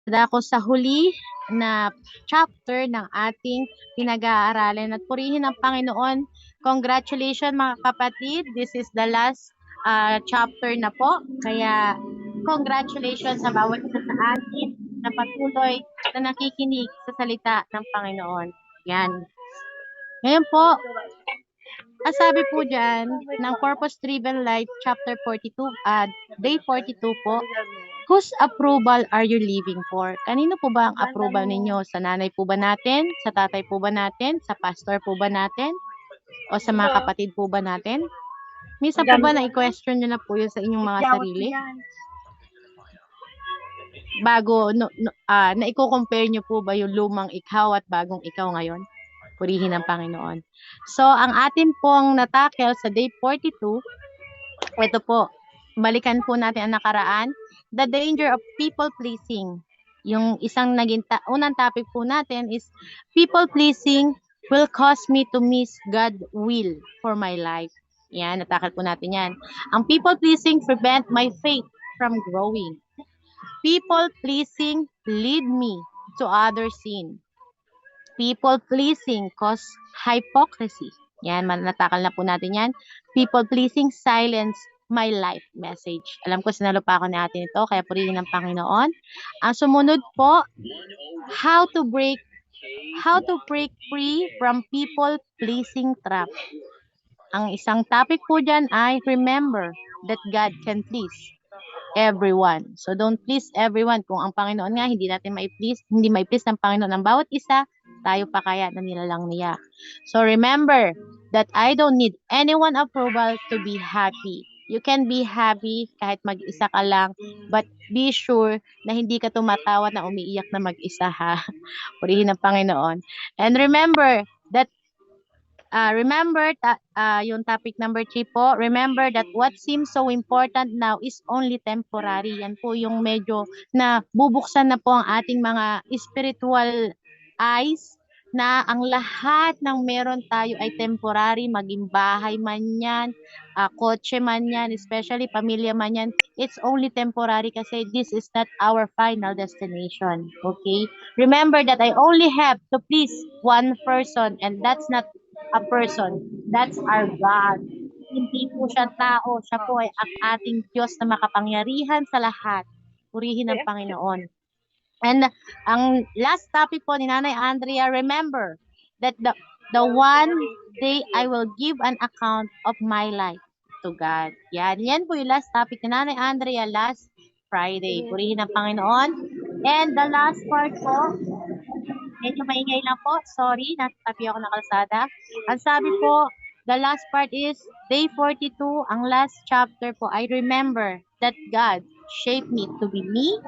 Dako sa huli na chapter ng ating pinag-aaralan at purihin ang Panginoon. Congratulations mga kapatid. This is the last chapter na po. Kaya congratulations sa bawat isa sa atin na patuloy na nakikinig sa salita ng Panginoon. Yan. Ngayon po, sabi po dyan ng Purpose Driven Life chapter 42, day 42 po, whose approval are you living for? Kanino po ba ang approval ninyo? Sa nanay po ba natin? Sa tatay po ba natin? Sa pastor po ba natin? O sa mga kapatid po ba natin? Minsan po ba na-question nyo na po yun sa inyong mga sarili? Bago, na-compare nyo po ba yung lumang ikaw at bagong ikaw ngayon? Purihin ang Panginoon. So, ang atin pong natakel sa day 42, ito po, balikan po natin ang nakaraan, the danger of people pleasing. Yung isang unang topic po natin is people pleasing will cause me to miss God's will for my life. Yan, natakal po natin yan. Ang people pleasing prevent my faith from growing. People pleasing lead me to other sin. People pleasing cause hypocrisy. Yan, natakal na po natin yan. People pleasing silence my life message. Alam ko sinalo pa ako ni atin ito, kaya purihin ng Panginoon. Ang sumunod po, how to break free from people pleasing trap. Ang isang topic po dyan ay remember that God can please everyone. So don't please everyone. Kung ang Panginoon nga hindi natin hindi mai-please ng Panginoon ang bawat isa, tayo pa kaya na nilalang niya. So remember that I don't need anyone approval to be happy. You can be happy kahit mag-isa ka lang, but be sure na hindi ka tumatawa na umiiyak na mag-isa ha. Purihin ng Panginoon. And remember that yung topic number 3 po, remember that what seems so important now is only temporary. Yan po yung medyo na bubuksan na po ang ating mga spiritual eyes na ang lahat ng meron tayo ay temporary, maging bahay man yan, kotse man yan, especially pamilya man yan, it's only temporary kasi this is not our final destination. Okay? Remember that I only have to please one person and that's not a person. That's our God. Hindi po siya tao. Siya po ay ang ating Diyos na makapangyarihan sa lahat. Purihin ang Panginoon. And ang last topic po ni Nanay Andrea, remember that the one day I will give an account of my life to God. Yan po yung last topic ni Nanay Andrea last Friday. Purihin ang Panginoon. And the last part po, medyo maingay lang po. Sorry, nasa tabi ako ng kalsada. Ang sabi po, the last part is day 42, ang last chapter po, I remember that God shaped me to be me,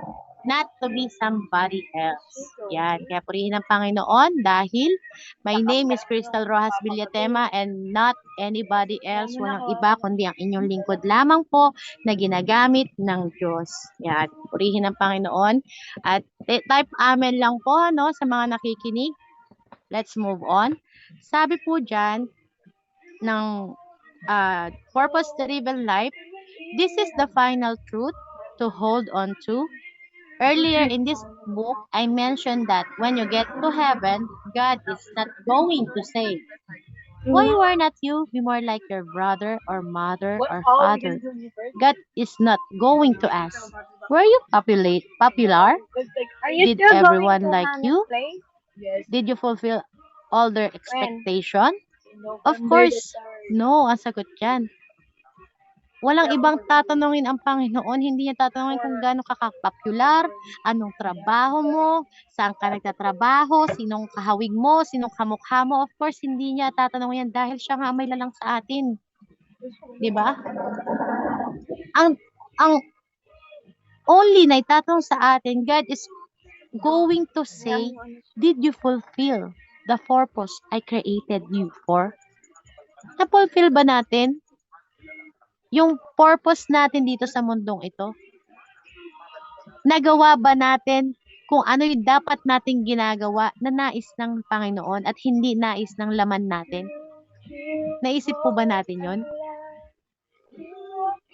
not to be somebody else. Yan. Kaya purihin ang Panginoon dahil my name is Crystal Rojas Villatema and not anybody else. Walang iba kundi ang inyong lingkod lamang po na ginagamit ng Diyos. Yan. Purihin ang Panginoon. At type amen lang po no, sa mga nakikinig. Let's move on. Sabi po dyan ng purpose-driven life, this is the final truth to hold on to. Earlier in this book, I mentioned that when you get to heaven, God is not going to say, why were not you be more like your brother or mother or father? God is not going to ask, were you popular? Did everyone like you? Did you fulfill all their expectation? Of course, no, ang sagot yan. Walang ibang tatanungin ang Panginoon, hindi niya tatanungin kung gaano ka popular, anong trabaho mo, saan ka nagtatrabaho, sinong kahawig mo, sinong kamukha mo. Of course, hindi niya tatanungin yan dahil siya nga may lalang sa atin. 'Di ba? Ang only na itatanong sa atin, God is going to say, did you fulfill the purpose I created you for? Na-fulfill ba natin yung purpose natin dito sa mundong ito? Nagawa ba natin kung ano yung dapat nating ginagawa na nais ng Panginoon at hindi nais ng laman natin? Naisip po ba natin yon?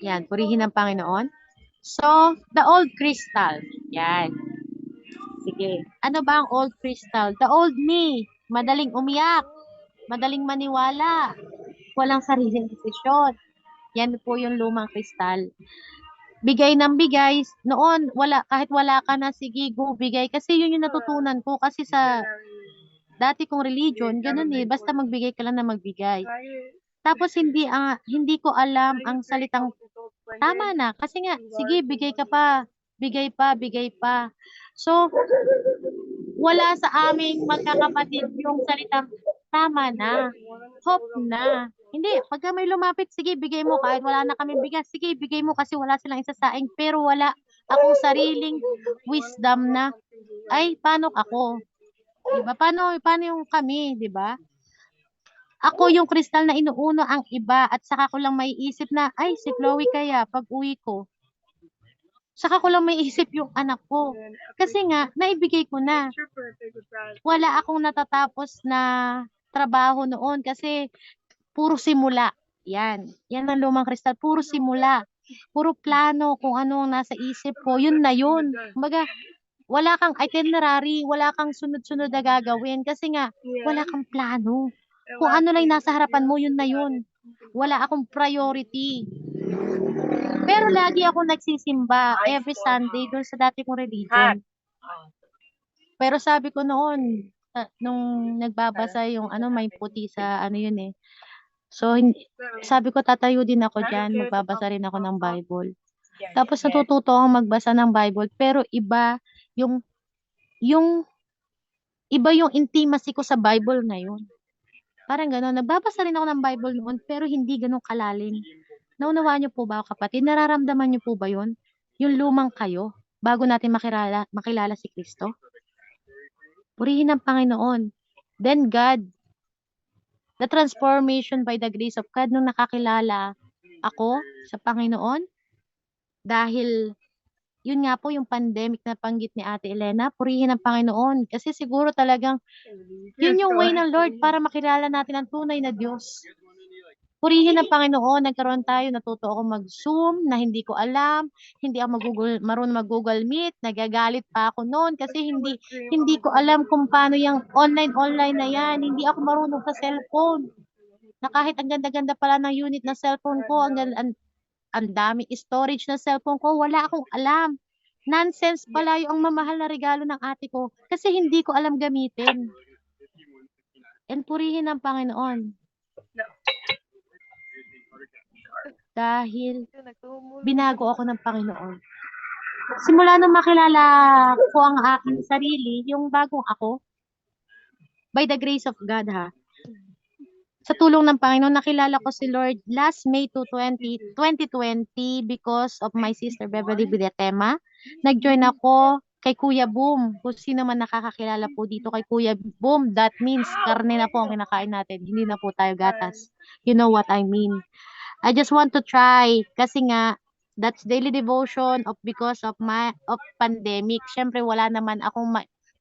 Yan, purihin ng Panginoon. So, the old crystal. Yan. Sige. Ano ba ang old crystal? The old me. Madaling umiyak. Madaling maniwala. Walang sariling desisyon. Yan po yung lumang kristal. Bigay ng bigay. Noon, kahit wala ka na, sige, go, bigay. Kasi yun yung natutunan ko. Kasi sa dati kong religion, ganun eh. Basta magbigay ka lang na magbigay. Tapos hindi ko alam ang salitang tama na. Kasi nga, sige, bigay ka pa. Bigay pa, bigay pa. So, wala sa aming magkakapatid yung salitang tama na. Hope na. Hindi, pagka may lumapit, sige, bigay mo. Kahit wala na kami bigas, sige, bigay mo kasi wala silang isasaing. Pero wala akong sariling wisdom na, ay, paano ako? Diba? Paano yung kami, diba? Ako yung kristal na inuuno ang iba at saka ko lang maiisip na, ay, si Chloe kaya pag uwi ko. Saka ko lang maiisip yung anak ko. Kasi nga, naibigay ko na. Wala akong natatapos na trabaho noon kasi puro simula. Yan. Yan ang lumang kristal. Puro simula. Puro plano kung ano ang nasa isip ko. Yun na yun. Kumbaga, wala kang itinerary, wala kang sunod-sunod na gagawin kasi nga, wala kang plano. Kung ano lang nasa harapan mo, yun na yun. Wala akong priority. Pero lagi ako nagsisimba every Sunday doon sa dati kong religion. Pero sabi ko noon, nung nagbabasa yung may puti sa yun eh. So, sabi ko tatayo din ako dyan, magbabasa rin ako ng Bible. Tapos natututo akong magbasa ng Bible, pero yung iba yung intimacy ko sa Bible ngayon. Parang gano'n, nagbabasa rin ako ng Bible noon, pero hindi gano'n kalalim. Naunawaan niyo po ba, kapatid? Nararamdaman niyo po ba yun? Yung lumang kayo, bago natin makilala si Kristo? Purihin ang Panginoon. Then God, the transformation by the grace of God, nung nakakilala ako sa Panginoon, dahil yun nga po yung pandemic na panggit ni Ate Elena, purihin ang Panginoon. Kasi siguro talagang yun yung way ng Lord para makilala natin ang tunay na Diyos. Purihin ang Panginoon, nagkaroon tayo, natuto ako mag-Zoom na hindi ko alam, hindi ako marunong mag-Google Meet, nagagalit pa ako noon kasi hindi ko alam kung paano yung online na yan, hindi ako marunong sa cellphone. Na kahit ang ganda-ganda pala ng unit ng cellphone ko, ang daming storage ng cellphone ko, wala akong alam. Nonsense pala yung mamahal na regalo ng ate ko kasi hindi ko alam gamitin. And purihin ang Panginoon. Dahil binago ako ng Panginoon. Simula nung makilala ko ang aking sarili, yung bagong ako, by the grace of God ha, sa tulong ng Panginoon, nakilala ko si Lord last May 2020 because of my sister Beverly Villatema. Nag-join ako kay Kuya Boom. Kung sino man nakakakilala po dito kay Kuya Boom, that means karne na po ang kinakain natin. Hindi na po tayo gatas. You know what I mean. I just want to try kasi nga that's daily devotion because of pandemic. Syempre wala naman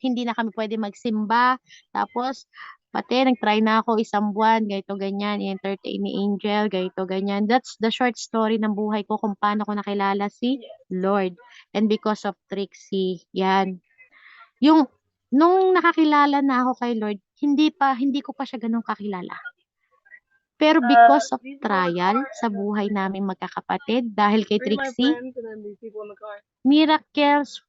hindi na kami pwede magsimba. Tapos pati nag-try na ako isang buwan, ganito ganyan, i-entertain ni Angel, ganito ganyan. That's the short story ng buhay ko kung paano ko nakilala si Lord. And because of Trixie, yan. Nung nakakilala na ako kay Lord, hindi ko pa siya ganun kakilala. Pero because of trial sa buhay namin magkakapatid, dahil kay Trixie, miracles,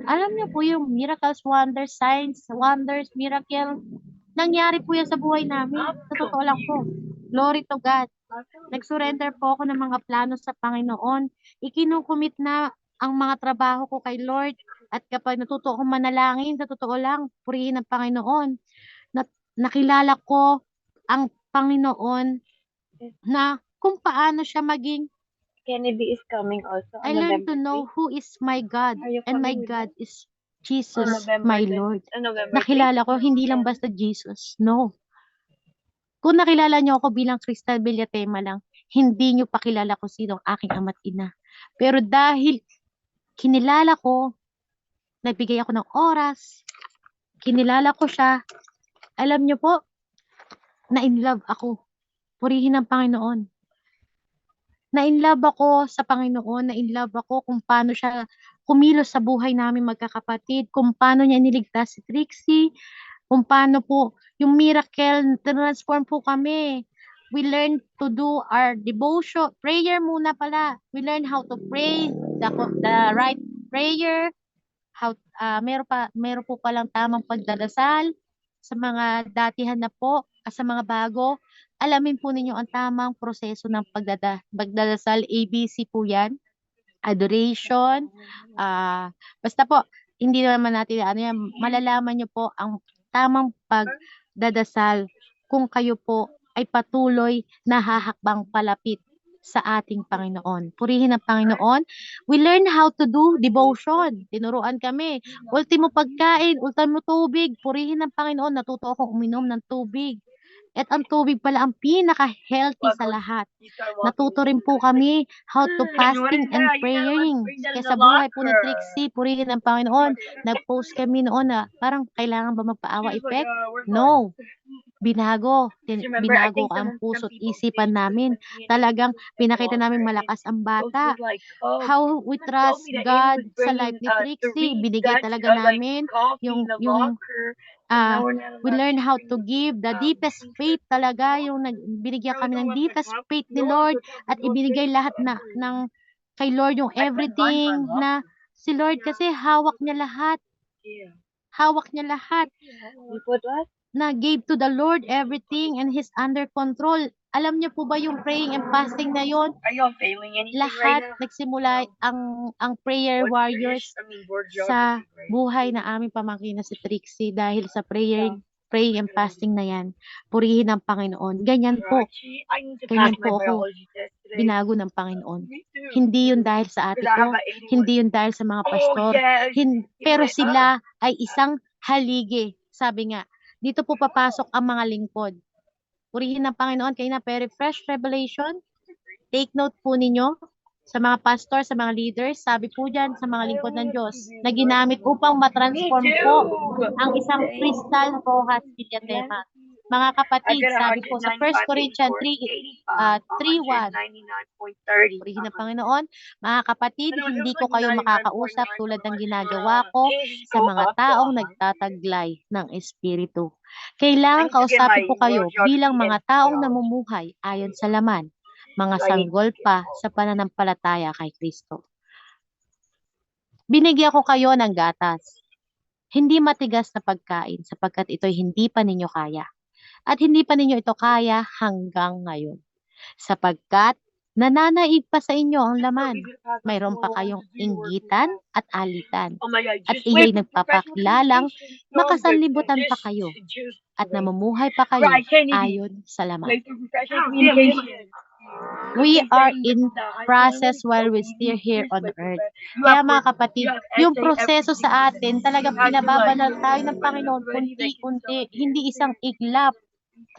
alam niyo po yung miracles, wonders, signs, wonders, miracle, nangyari po yan sa buhay namin. Sa totoo lang po. Glory to God. Nag-surrender po ako ng mga plano sa Panginoon. Ikinukumit na ang mga trabaho ko kay Lord. At kapag natuto akong manalangin, sa totoo lang, purihin ang Panginoon. Nakilala ko ang Panginoon na kung paano siya maging Kennedy is coming also I on learned to November know 3. who is my God Are you and my coming with God us? is Jesus, November my 10 Lord. November 3? Nakilala ko, hindi lang basta Jesus. No. Kung nakilala niyo ako bilang Cristal Villatema lang, hindi niyo pa kilala ko sino ang aking ama't ina. Pero dahil kinilala ko, nagbigay ako ng oras, kinilala ko siya, alam niyo po, na-in-love ako. Purihin ang Panginoon. Na-in-love ako sa Panginoon, na-in-love ako kung paano siya kumilos sa buhay namin magkakapatid, kung paano niya iniligtas si Trixie, kung paano po yung miracle, transform po kami. We learn to do our devotion, prayer muna pala. We learn how to pray, the right prayer, meron po palang tamang pagdadasal sa mga datihan na po, sa mga bago. Alamin po ninyo ang tamang proseso ng pagdadasal. ABC po yan. Adoration. Basta po, hindi naman natin, malalaman nyo po ang tamang pagdadasal kung kayo po ay patuloy na hahakbang palapit sa ating Panginoon. Purihin ang Panginoon. We learn how to do devotion. Tinuruan kami. Ultimo pagkain, ultimo tubig. Purihin ang Panginoon. Natuto akong uminom ng tubig. At ang tubig pala ang pinaka-healthy sa lahat. Natuto rin po kami how to fasting and praying. Kaya sa buhay po ni Trixie, purihin ang Panginoon. Nag-post kami noon na parang kailangan ba magpaawa effect? No. Binago ang puso't isipan namin. Talagang pinakita namin malakas ang bata. How we trust God sa life ni Trixie. Binigay talaga namin yung we learn how to give the deepest faith talaga, yung binigyan kami ng deepest faith ni Lord at ibinigay lahat ng kay Lord yung everything na si Lord kasi hawak niya lahat. Hawak niya lahat. Na gave to the Lord everything and He's under control. Alam niyo po ba yung praying and fasting na yon? Are y'all failing anything Lahat right now? nagsimula ang prayer What warriors board sa geography, right? buhay na aming pamangkin na si Trixie dahil sa praying and fasting na yan. Purihin ang Panginoon. Ganyan po. Actually, I need to Ganyan pass my po ako biology test today. binago ng Panginoon. Me too. Hindi yun dahil sa ate Because I ko, have a 81. hindi yun dahil sa mga pastor, Oh, yes. pero went sila ay isang haligi. Sabi nga, dito po papasok ang mga lingkod. Purihin ng Panginoon, kayo na very fresh revelation. Take note po ninyo sa mga pastor, sa mga leaders, sabi po dyan sa mga lingkod ng Diyos, na ginamit upang matransform po ang isang crystal rojas diadema. Mga kapatid, sabi po sa 1 Corinthians 3:1, purihin ng Panginoon, mga kapatid, hindi ko kayo makakausap tulad ng ginagawa ko sa mga taong nagtataglay ng Espiritu. Kailangan kausapin ko kayo bilang mga taong namumuhay ayon sa laman, mga sanggol pa sa pananampalataya kay Kristo. Binigyan ko kayo ng gatas, hindi matigas na pagkain sapagkat ito'y hindi pa ninyo kaya. At hindi pa ninyo ito kaya hanggang ngayon. Sapagkat nananaig pa sa inyo ang laman. Mayroon pa kayong inggitan at alitan. Oh my God, At just iyo'y wait for nagpapakilalang professional makasanlibutan communication. pa kayo Just at wait. namumuhay pa kayo Right, Kennedy. ayon sa laman. Wait for professional communication. We are in process while we still here on earth. Kaya mga kapatid, yung proseso sa atin, talagang pinababanal tayo ng Panginoon, kunti-kunti, hindi isang iglap,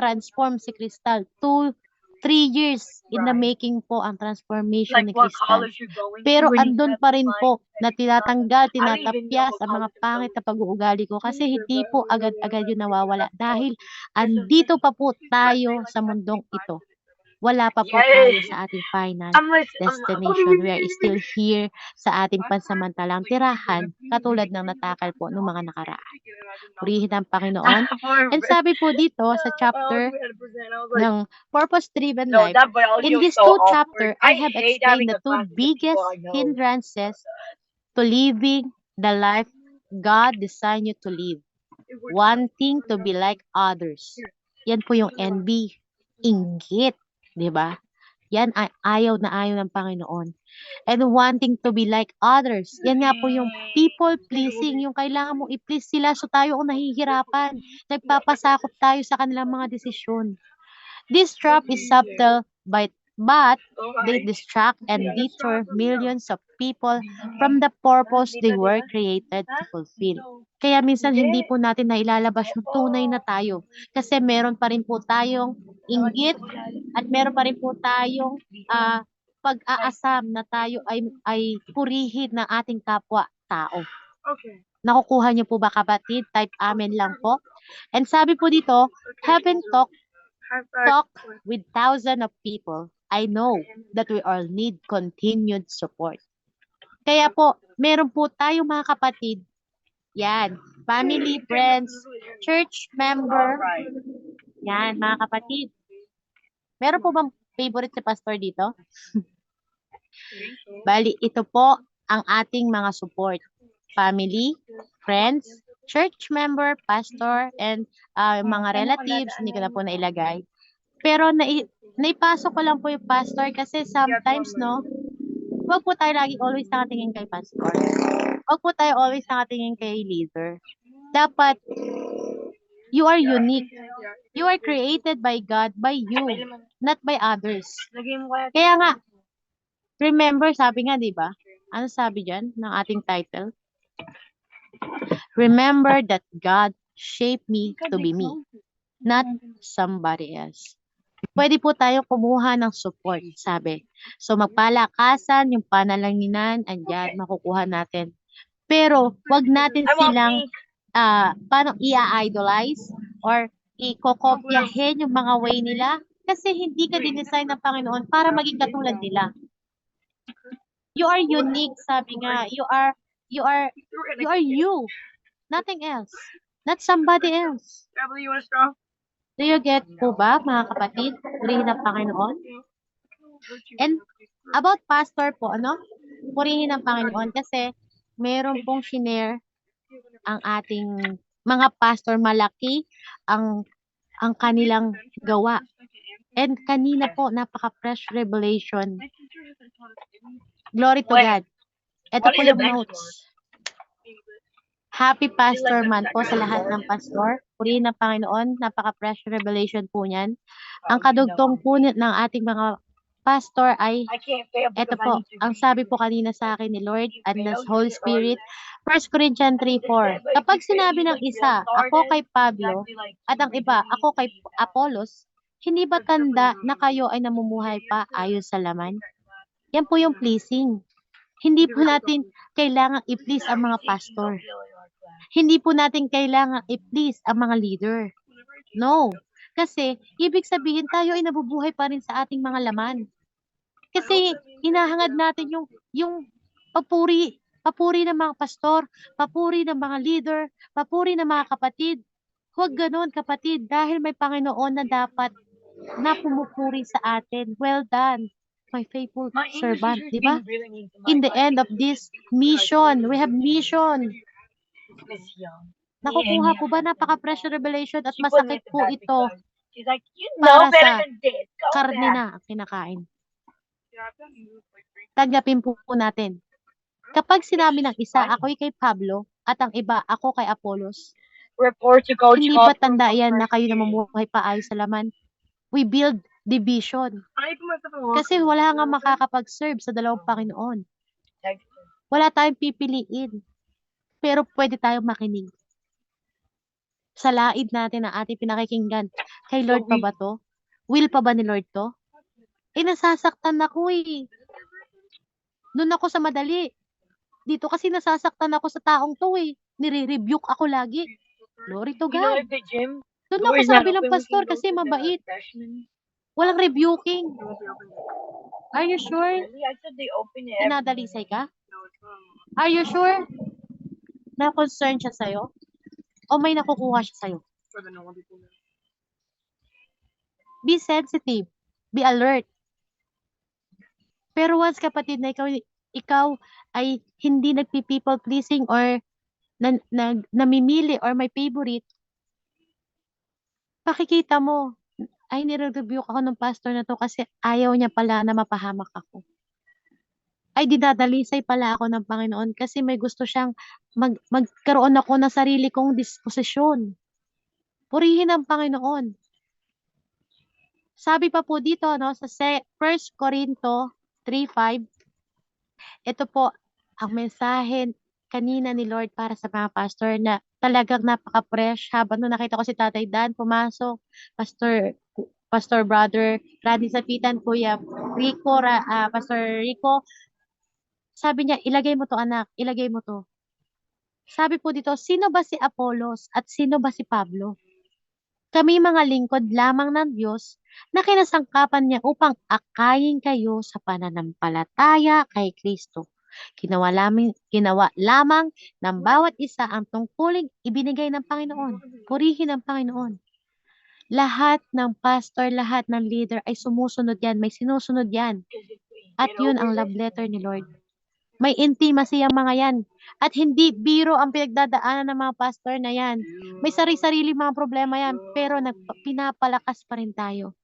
transform si Crystal. 3 years in the making po ang transformation ni Like what Crystal. college you're going Pero to when you andun have pa rin to po find na tinatanggal, I don't even know tinatapyas what ang mga college pangit na pag-uugali ko kasi Neither, hindi but po we're agad-agad really yun nawawala dahil This is andito pa po tayo sa mundong ito. Wala pa po tayo sa ating final destination. We are still here sa ating pansamantalang tirahan katulad ng natakal po ng mga nakaraan. Purihin ang Panginoon. And sabi po dito sa chapter ng Purpose-Driven Life, in these 2 chapters, I have explained the 2 biggest hindrances to living the life God designed you to live. Wanting to be like others. Yan po yung envy, inggit, di ba? Yan ay ayaw na ayaw ng Panginoon. And wanting to be like others. Yan nga po yung people pleasing, yung kailangan mong i-please sila so tayo ang nahihirapan. Nagpapasakop tayo sa kanilang mga desisyon. This trap is subtle, but they distract and deter millions of people from the purpose they were created to fulfill. Kaya minsan hindi po natin nailalabas yung tunay na tayo. Kasi meron pa rin po tayong inggit at meron pa rin po tayong pag-aasam na tayo ay purihin ng ating kapwa-tao. Okay. Nakukuha niyo po ba kapatid? Type amen lang po. And sabi po dito, heaven talk with thousands of people. I know that we all need continued support. Kaya po, meron po tayo mga kapatid. Yan. Family, friends, church member. Yan, mga kapatid. Meron po bang favorite si pastor dito? Bali, ito po ang ating mga support. Family, friends, church member, pastor, and mga relatives, hindi ko na po nailagay. Pero naipasok ko lang po yung pastor kasi sometimes, no, huwag po tayo lagi always nakatingin kay pastor. Huwag po tayo always nakatingin kay leader. Dapat, you are unique. You are created by God, by you, not by others. Kaya nga, remember, sabi nga, di ba? Ano sabi dyan ng ating title? Remember that God shaped me to be me, not somebody else. Pwede po tayo kumuha ng support, sabi. So, magpalakasan, yung panalangin, andyan, makukuha natin. Pero, wag natin silang, paano i-idolize or i-kokopyahin yung mga way nila kasi hindi ka dinesign ng Panginoon para maging katulad nila. You are unique, sabi nga. You are you. Nothing else. Not somebody else. You want a straw? Do you get po ba, mga kapatid? Purihin ang Panginoon. And about pastor po, ano? Purihin ang Panginoon kasi meron pong shinare ang ating mga pastor, malaki ang kanilang gawa. And kanina po, napaka-fresh revelation. Glory to God. Ito po yung notes. Happy Pastor Month po sa lahat ng pastor. Purihin ng Panginoon. Napaka-fresh revelation po niyan. Ang kadugtong punit ng ating mga pastor ay, ito po, ang sabi po kanina sa akin ni Lord and the Holy Spirit, 1 Corinthians 3:4. Kapag sinabi ng isa, ako kay Pablo, at ang iba, ako kay Apollos, hindi ba tanda na kayo ay namumuhay pa ayon sa laman? Yan po yung pleasing. Hindi po natin kailangang i-please ang mga pastor. Hindi po natin kailangang i-please ang mga leader. No. Kasi, ibig sabihin tayo ay nabubuhay pa rin sa ating mga laman. Kasi, hinahangad natin yung papuri ng mga pastor, papuri ng mga leader, papuri ng mga kapatid. Huwag ganon, kapatid, dahil may Panginoon na dapat na pumupuri sa atin. Well done, my faithful servant, di ba? In the end of this mission, we have mission. Nakukuha po ba napaka-fresh revelation at masakit po ito para sa karne na ang kinakain. Tanggapin po natin. Kapag sinabi ng isa, ako'y kay Pablo, at ang iba, ako kay Apollos, Report to Coach hindi pa tanda yan na kayo namumuhay pa ayos sa laman. We build division. Kasi wala nga makakapag-serve sa dalawang Panginoon. Wala tayong pipiliin. Pero pwede tayong makinig. Sa laid natin ang ating pinakikinggan. Kay Lord pa ba to? Will pa ba ni Lord to? Nasasaktan ako eh. Doon ako sa madali. Dito kasi nasasaktan ako sa taong to eh. Nire-rebuke ako lagi. Glory to God. Doon ako sa bilang pastor kasi mabait. Walang rebuking. Are you sure? Pinadalisay ka? Are you sure? Na concern siya sa'yo? O may nakukuha siya sa'yo? Be sensitive. Be alert. Pero once, kapatid, na ikaw ay hindi nagpi-people pleasing or namimili or may favorite, pakikita mo, ay nire-review ako ng pastor na to kasi ayaw niya pala na mapahamak ako. Ay dinadalisay pala ako ng Panginoon kasi may gusto siyang magkaroon ako ng sarili kong disposisyon. Purihin ang Panginoon. Sabi pa po dito, no, sa 1 Corinto 3:5, ito po ang mensahe kanina ni Lord para sa mga pastor na talagang napaka-fresh. Habang nung nakita ko si Tatay Dan pumasok, Pastor Brother Randy Sapitan, Kuya Rico, Pastor Rico, sabi niya, ilagay mo to anak, ilagay mo to. Sabi po dito, sino ba si Apollos at sino ba si Pablo? Kami mga lingkod lamang ng Diyos na kinasangkapan niya upang akayin kayo sa pananampalataya kay Kristo. Ginawa lamang ng bawat isa ang tungkuling ibinigay ng Panginoon. Purihin ang Panginoon. Lahat ng pastor, lahat ng leader ay sumusunod yan. May sinusunod yan. At yun ang love letter ni Lord. May intimacy ang mga yan. At hindi biro ang pinagdadaanan ng mga pastor na yan. May sarili-sarili mga problema yan. Pero pinapalakas pa rin tayo.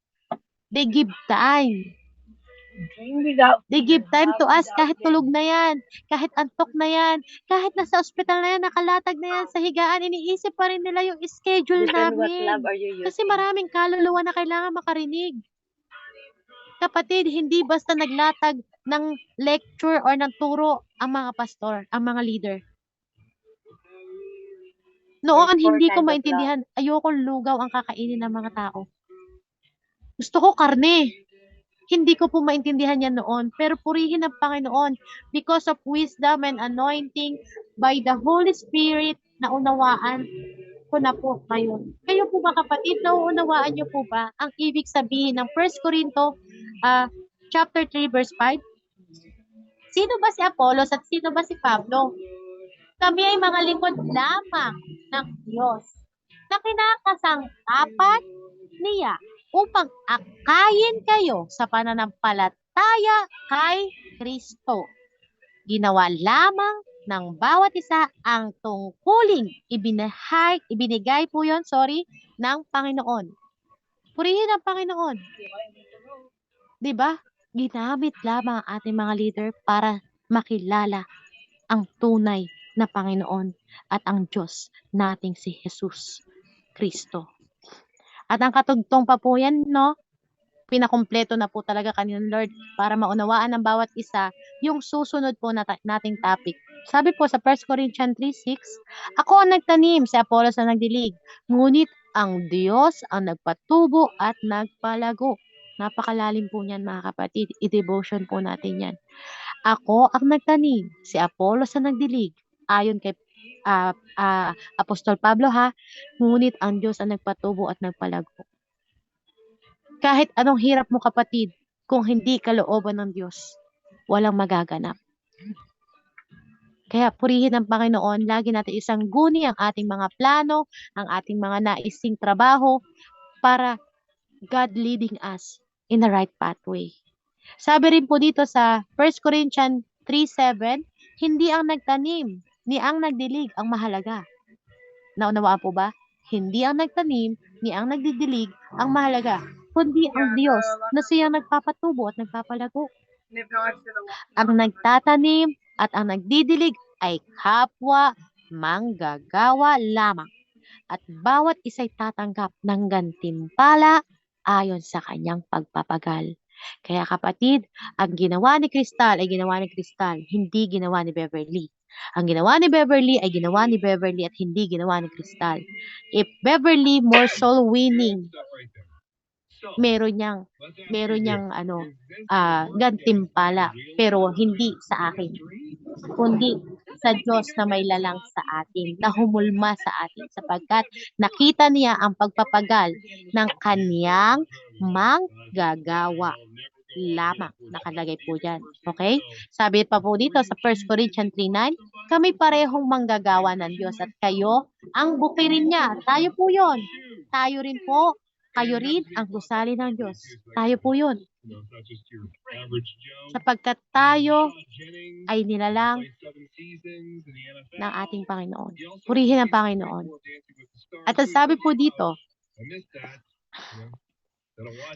They give time. They give time to us kahit tulog na yan, kahit antok na yan, kahit nasa ospital na yan, nakalatag na yan sa higaan, iniisip pa rin nila yung schedule namin. Kasi maraming kaluluwa na kailangan makarinig. Kapatid, hindi basta naglatag ng lecture or ng turo ang mga pastor, ang mga leader. Noon, hindi ko maintindihan. Ayokong lugaw ang kakainin ng mga tao. Gusto ko karne. Hindi ko po maintindihan yan noon. Pero purihin ang Panginoon because of wisdom and anointing by the Holy Spirit na unawaan ko na po ngayon. Kayo po ba kapatid, nauunawaan niyo po ba ang ibig sabihin ng 1 Corinto chapter 3 verse 5? Sino ba si Apollos at sino ba si Pablo? Kami ay mga lingkod lamang ng Diyos na kinakasangkapan niya upang akayin kayo sa pananampalataya kay Kristo. Ginawa lamang ng bawat isa ang tungkuling ibinigay po yon, ng Panginoon. Purihin ang Panginoon. 'Di ba? Ginamit lamang ang ating mga leader para makilala ang tunay na Panginoon at ang Diyos nating si Jesus Kristo. At ang katugtong pa po yan, no? Pinakumpleto na po talaga kanina, Lord, para maunawaan ng bawat isa yung susunod po nating topic. Sabi po sa 1 Corinthians 3:6, ako ang nagtanim, si Apollos ang nagdilig, ngunit ang Diyos ang nagpatubo at nagpalago. Napakalalim po niyan, mga kapatid. I-devotion po natin yan. Ako ang nagtanim, si Apollos ang nagdilig. Ayon kay Apostol Pablo, ngunit ang Diyos ang nagpatubo at nagpalago. Kahit anong hirap mo, kapatid, kung hindi kalooban ng Diyos, walang magaganap. Kaya purihin ang Panginoon, lagi natin isang guni ang ating mga plano, ang ating mga naising trabaho, para God leading us in the right pathway. Sabi rin po dito sa 1 Corinthians 3:7, hindi ang nagtanim, ni ang nagdilig ang mahalaga. Naunawaan po ba? Hindi ang nagtanim, ni ang nagdidilig ang mahalaga, kundi ang Diyos na siyang nagpapatubo at nagpapalago. Ang nagtatanim at ang nagdidilig ay kapwa manggagawa lamang. At bawat isa'y tatanggap ng gantimpala ayon sa kanyang pagpapagal. Kaya kapatid, ang ginawa ni Crystal ay ginawa ni Crystal, hindi ginawa ni Beverly. Ang ginawa ni Beverly ay ginawa ni Beverly at hindi ginawa ni Crystal. If Beverly more soul winning, meron niyang gantimpala, pero hindi sa akin, kundi sa Diyos na may lalang sa atin, na humulma sa atin, sapagkat nakita niya ang pagpapagal ng kaniyang manggagawa lamang. Nakalagay po dyan. Okay? Sabi pa po dito sa 1 Corinthians 3:9, kami parehong manggagawa ng Diyos at kayo ang bukirin niya. Tayo po yon. Tayo rin po. Kayo rin ang gusali ng Diyos. Tayo po yun. Sapagkat tayo ay nilalang ng ating Panginoon. Purihin ang Panginoon. At ang sabi po dito,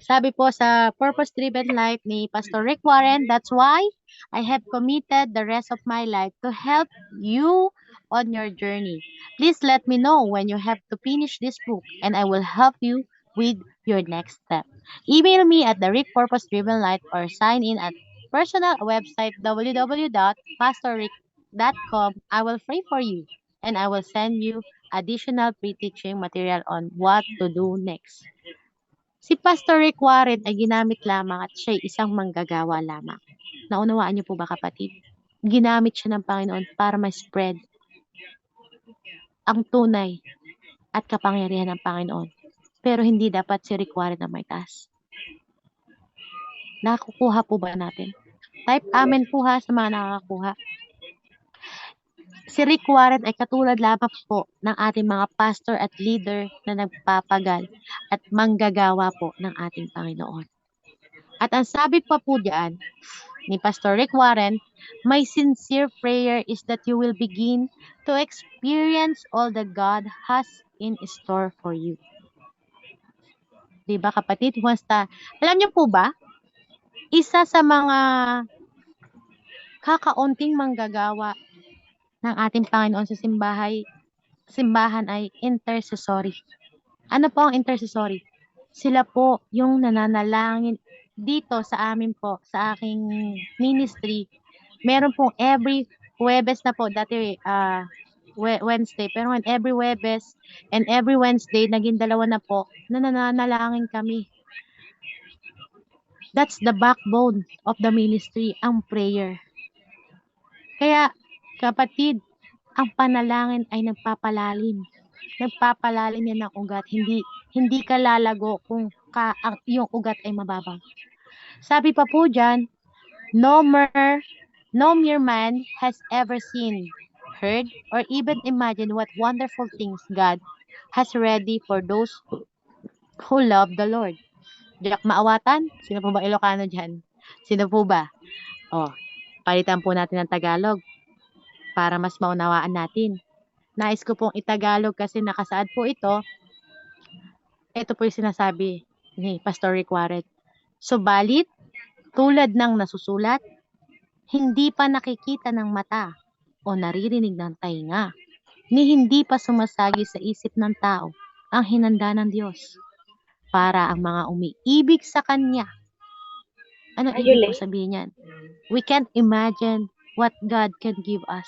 sabi po sa Purpose Driven Life ni Pastor Rick Warren, that's why I have committed the rest of my life to help you on your journey. Please let me know when you have to finish this book and I will help you with your next step. Email me at the Rick Purpose Driven Life or sign in at personal website www.pastorrick.com. I will pray for you and I will send you additional pre-teaching material on what to do next. Si Pastor Rick Warren ay ginamit lamang at siya ay isang manggagawa lamang. Naunawaan niyo po ba, kapatid? Ginamit siya ng Panginoon para ma-spread ang tunay at kapangyarihan ng Panginoon. Pero hindi dapat si Rick Warren ang may taas. Nakukuha po ba natin? Type amen po ha sa mga nakakakuha. Si Rick Warren ay katulad lamang po ng ating mga pastor at leader na nagpapagal at manggagawa po ng ating Panginoon. At ang sabi pa po diyan ni Pastor Rick Warren, my sincere prayer is that you will begin to experience all that God has in store for you. Diba kapatid? Alam niyo po ba, isa sa mga kakaunting manggagawa ng ating Panginoon sa simbahan ay intercessory. Ano po ang intercessory? Sila po yung nananalangin dito sa amin po, sa aking ministry. Meron pong every Huwebes na po, dati Wednesday, pero ngayon every Huwebes and every Wednesday, naging 2 na po, na nananalangin kami. That's the backbone of the ministry, ang prayer. Kaya, kapatid, ang panalangin ay nagpapalalim. Nagpapalalim yan ng ugat. Hindi ka lalago kung yung ugat ay mababaw. Sabi pa po dyan, no mere man has ever seen, heard, or even imagined what wonderful things God has ready for those who love the Lord. Jack Maawatan? Sino po ba Ilocano dyan? Sino po ba? Palitan po natin ng Tagalog para mas maunawaan natin. Nais ko pong itagalog kasi nakasaad po ito. Ito po yung sinasabi ni Pastor Rick Warren. Subalit, tulad ng nasusulat, hindi pa nakikita ng mata o naririnig ng tainga, ni hindi pa sumasagi sa isip ng tao ang hinanda ng Diyos para ang mga umiibig sa Kanya. Ano ibig po sabihin yan? We can't imagine what God can give us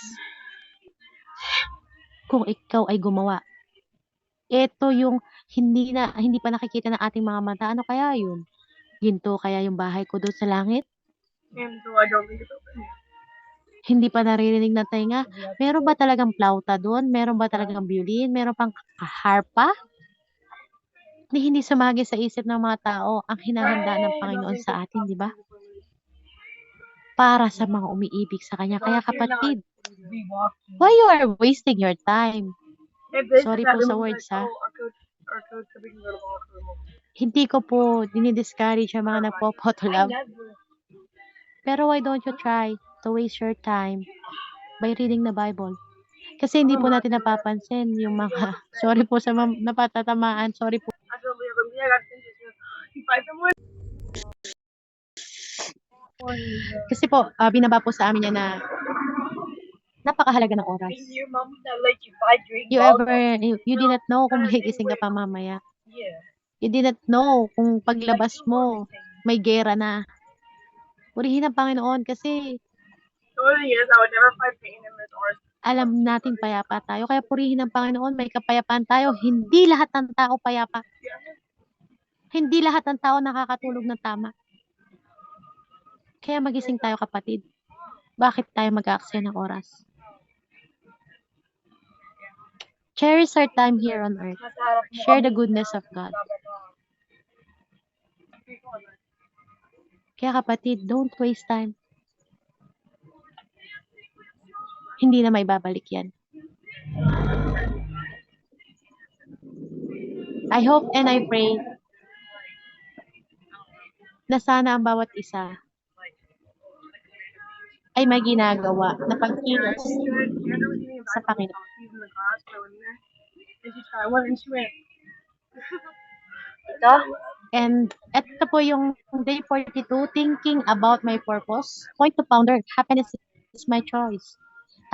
kung ikaw ay gumawa. Ito yung hindi pa nakikita ng ating mga mata. Ano kaya yun? Ginto kaya yung bahay ko doon sa langit? Hindi pa naririnig ng tainga? Meron ba talagang flauta doon? Meron ba talagang violin? Meron pang harpa? Hindi sumagi sa isip ng mga tao ang hinahanda ng Panginoon sa atin, di ba? Para sa mga umiibig sa Kanya. Kaya kapatid, why you are wasting your time? Sorry po sa words, ha? Hindi ko po dinidiscourage ang mga nagpo-photolab. Pero why don't you try to waste your time by reading the Bible? Kasi hindi po natin napapansin yung mga, sorry po sa napatatamaan, sorry po. Kasi po, binaba po sa amin yan na napakahalaga ng oras. You did not know kung magigising ka pa mamaya. You did not know kung paglabas mo, may gera na. Purihin ang Panginoon kasi alam natin payapa tayo. Kaya purihin ang Panginoon, may kapayapaan tayo. Hindi lahat ng tao payapa. Hindi lahat ng tao nakakatulog ng tama. Kaya magising tayo kapatid. Bakit tayo mag-aaksaya ng oras? Cherish our time here on earth. Share the goodness of God. Kaya kapatid, don't waste time. Hindi na may babalik yan. I hope and I pray na sana ang bawat isa ay may ginagawa na pagkilos sa Panginoon. And ito po yung day 42, thinking about my purpose. Point to founder, happiness is my choice.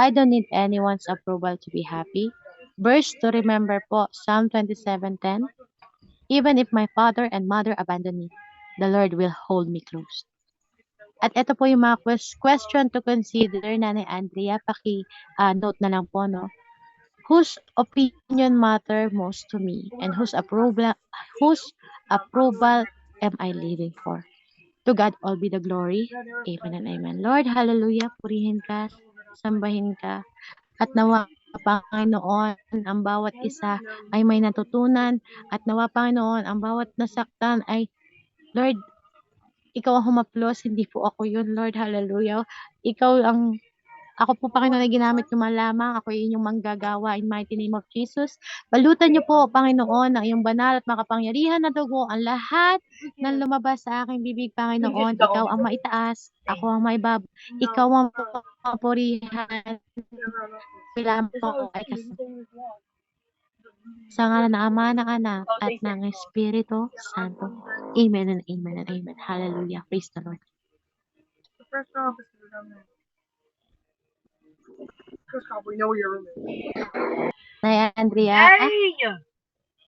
I don't need anyone's approval to be happy. Verse to remember po, Psalm 27:10. Even if my father and mother abandon me, the Lord will hold me close. At ito po yung mga question to consider, Nanay Andrea, paki-note na lang po, no? Whose opinion matter most to me and whose approval am I living for? To God all be the glory. Amen and amen. Lord, hallelujah, purihin ka, sambahin ka, at nawa Panginoon, ang bawat isa ay may natutunan, at nawa Panginoon, ang bawat nasaktan ay, Lord, ikaw ang humaplos, hindi po ako yun, Lord. Hallelujah. Ako po, Panginoon, ay ginamit nyo man lamang. Ako ay inyong manggagawa in mighty name of Jesus. Balutan nyo po, Panginoon, ng iyong banal at makapangyarihan na dugo ang lahat ng lumabas sa aking bibig, Panginoon. Ikaw ang maitaas, ako ang maibab. Ikaw ang papurihan. Lamang ko ay sa ngalan ng Ama, ng Anak, at ng Espiritu Santo. Amen and amen and amen. Hallelujah. Praise the Lord. The first off is Chris Cop, we know you're in Nay Andrea. Hey!